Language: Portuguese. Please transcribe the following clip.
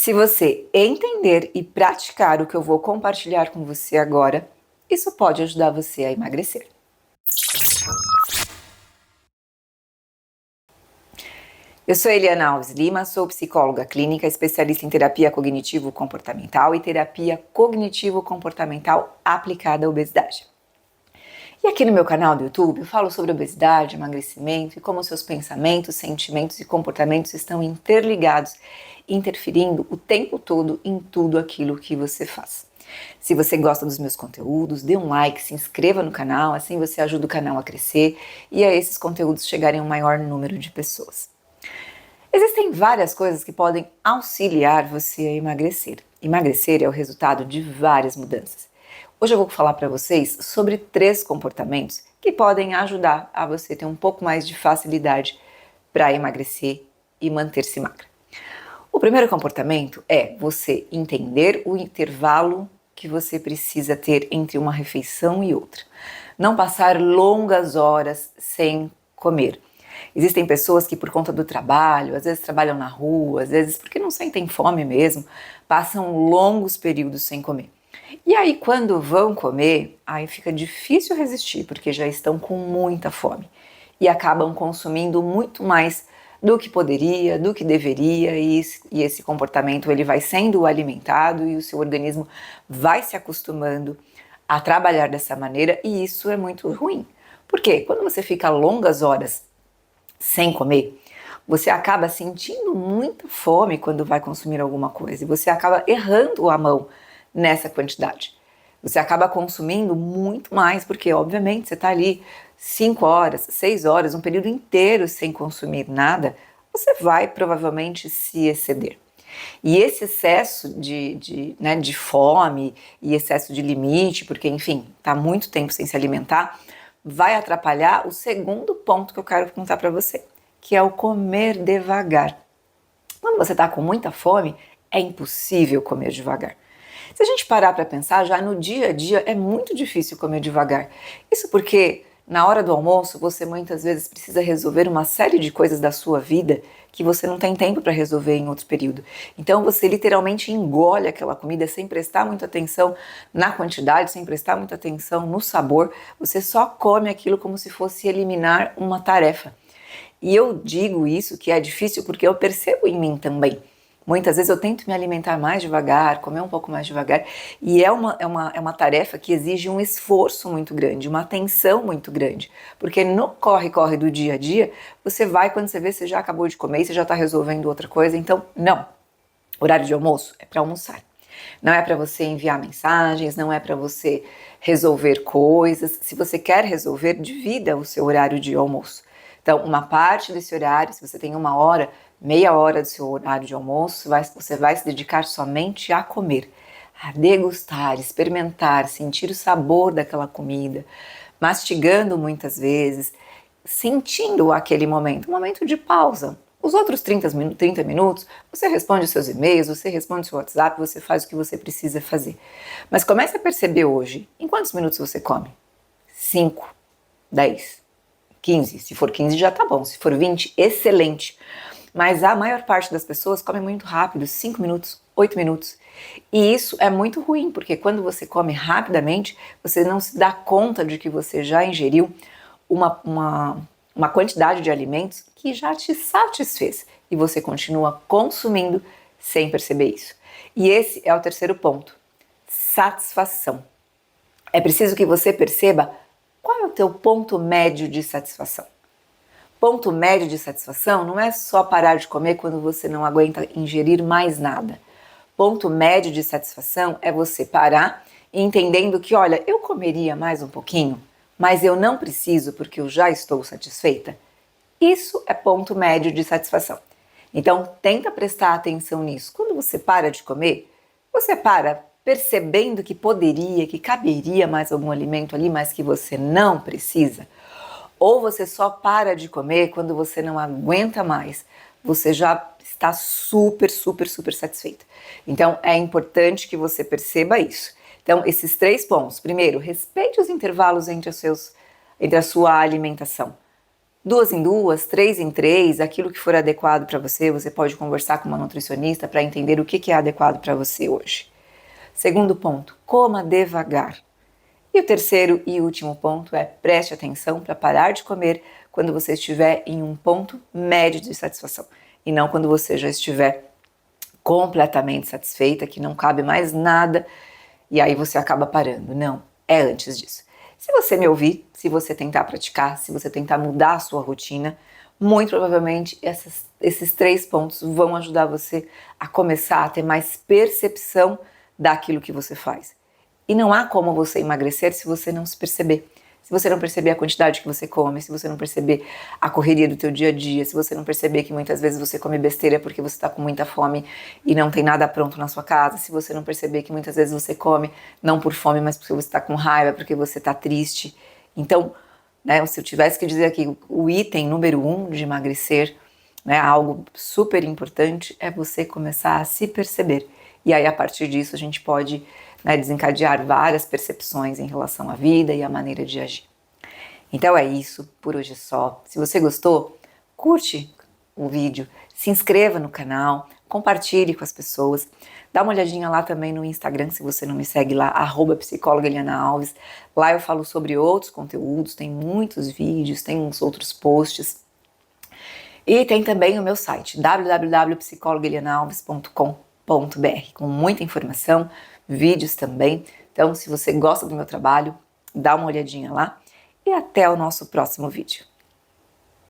Se você entender e praticar o que eu vou compartilhar com você agora, isso pode ajudar você a emagrecer. Eu sou Eliana Alves Lima, sou psicóloga clínica, especialista em terapia cognitivo-comportamental e terapia cognitivo-comportamental aplicada à obesidade. E aqui no meu canal do YouTube eu falo sobre obesidade, emagrecimento e como seus pensamentos, sentimentos e comportamentos estão interligados, interferindo o tempo todo em tudo aquilo que você faz. Se você gosta dos meus conteúdos, dê um like, se inscreva no canal, assim você ajuda o canal a crescer e a esses conteúdos chegarem a um maior número de pessoas. Existem várias coisas que podem auxiliar você a emagrecer. Emagrecer é o resultado de várias mudanças. Hoje eu vou falar para vocês sobre 3 comportamentos que podem ajudar a você ter um pouco mais de facilidade para emagrecer e manter-se magra. O primeiro comportamento é você entender o intervalo que você precisa ter entre uma refeição e outra. Não passar longas horas sem comer. Existem pessoas que por conta do trabalho, às vezes trabalham na rua, às vezes porque não sentem fome mesmo, passam longos períodos sem comer. E aí quando vão comer, aí fica difícil resistir, porque já estão com muita fome. E acabam consumindo muito mais do que poderia, do que deveria, e esse comportamento ele vai sendo alimentado e o seu organismo vai se acostumando a trabalhar dessa maneira, e isso é muito ruim. Por quê? Quando você fica longas horas sem comer, você acaba sentindo muita fome quando vai consumir alguma coisa, e você acaba errando a mão nessa quantidade. Você acaba consumindo muito mais, porque obviamente você está ali 5 horas, 6 horas, um período inteiro sem consumir nada, você vai provavelmente se exceder. E esse excesso de fome e excesso de limite, porque enfim, está muito tempo sem se alimentar, vai atrapalhar o segundo ponto que eu quero contar para você, que é o comer devagar. Quando você está com muita fome, é impossível comer devagar. Se a gente parar para pensar, já no dia a dia é muito difícil comer devagar. Isso porque na hora do almoço você muitas vezes precisa resolver uma série de coisas da sua vida que você não tem tempo para resolver em outro período. Então você literalmente engole aquela comida sem prestar muita atenção na quantidade, sem prestar muita atenção no sabor. Você só come aquilo como se fosse eliminar uma tarefa. E eu digo isso que é difícil porque eu percebo em mim também. Muitas vezes eu tento me alimentar mais devagar, comer um pouco mais devagar, e é uma tarefa que exige um esforço muito grande, uma atenção muito grande, porque no corre-corre do dia a dia, você vai, quando você vê, você já acabou de comer e você já está resolvendo outra coisa, então não. Horário de almoço é para almoçar. Não é para você enviar mensagens, não é para você resolver coisas. Se você quer resolver, divida o seu horário de almoço. Então, uma parte desse horário, se você tem 1 hora, meia hora do seu horário de almoço, você vai se dedicar somente a comer, a degustar, experimentar, sentir o sabor daquela comida, mastigando muitas vezes, sentindo aquele momento, um momento de pausa. Os outros 30 minutos, você responde os seus e-mails, você responde o seu WhatsApp, você faz o que você precisa fazer. Mas comece a perceber hoje, em quantos minutos você come? 5, 10, 15. Se for 15 já tá bom, se for 20, excelente. Mas a maior parte das pessoas come muito rápido, 5 minutos, 8 minutos. E isso é muito ruim, porque quando você come rapidamente, você não se dá conta de que você já ingeriu uma quantidade de alimentos que já te satisfez. E você continua consumindo sem perceber isso. E esse é o terceiro ponto, satisfação. É preciso que você perceba qual é o teu ponto médio de satisfação. Ponto médio de satisfação não é só parar de comer quando você não aguenta ingerir mais nada. Ponto médio de satisfação é você parar entendendo que, olha, eu comeria mais um pouquinho, mas eu não preciso porque eu já estou satisfeita. Isso é ponto médio de satisfação. Então, tenta prestar atenção nisso. Quando você para de comer, você para percebendo que poderia, que caberia mais algum alimento ali, mas que você não precisa. Ou você só para de comer quando você não aguenta mais, você já está super satisfeita. Então, é importante que você perceba isso. Então, esses 3 pontos. Primeiro, respeite os intervalos entre a sua alimentação. 2 em 2, 3 em 3, aquilo que for adequado para você. Você pode conversar com uma nutricionista para entender o que é adequado para você hoje. Segundo ponto, coma devagar. E o terceiro e último ponto é preste atenção para parar de comer quando você estiver em um ponto médio de satisfação e não quando você já estiver completamente satisfeita, que não cabe mais nada e aí você acaba parando. Não, é antes disso. Se você me ouvir, se você tentar praticar, se você tentar mudar a sua rotina, muito provavelmente esses 3 pontos vão ajudar você a começar a ter mais percepção daquilo que você faz. E não há como você emagrecer se você não se perceber. Se você não perceber a quantidade que você come, se você não perceber a correria do teu dia a dia, se você não perceber que muitas vezes você come besteira porque você está com muita fome e não tem nada pronto na sua casa, se você não perceber que muitas vezes você come não por fome, mas porque você está com raiva, porque você está triste. Então, né, se eu tivesse que dizer aqui, o item número 1 de emagrecer, né, algo super importante, é você começar a se perceber. E aí, a partir disso, a gente pode, né, desencadear várias percepções em relação à vida e à maneira de agir. Então é isso, por hoje é só. Se você gostou, curte o vídeo, se inscreva no canal, compartilhe com as pessoas, dá uma olhadinha lá também no Instagram, se você não me segue lá, @psicologaelianaalves. Lá eu falo sobre outros conteúdos, tem muitos vídeos, tem uns outros posts. E tem também o meu site, www.psicologaelianaalves.com.br, com muita informação, vídeos também. Então, se você gosta do meu trabalho, dá uma olhadinha lá e até o nosso próximo vídeo.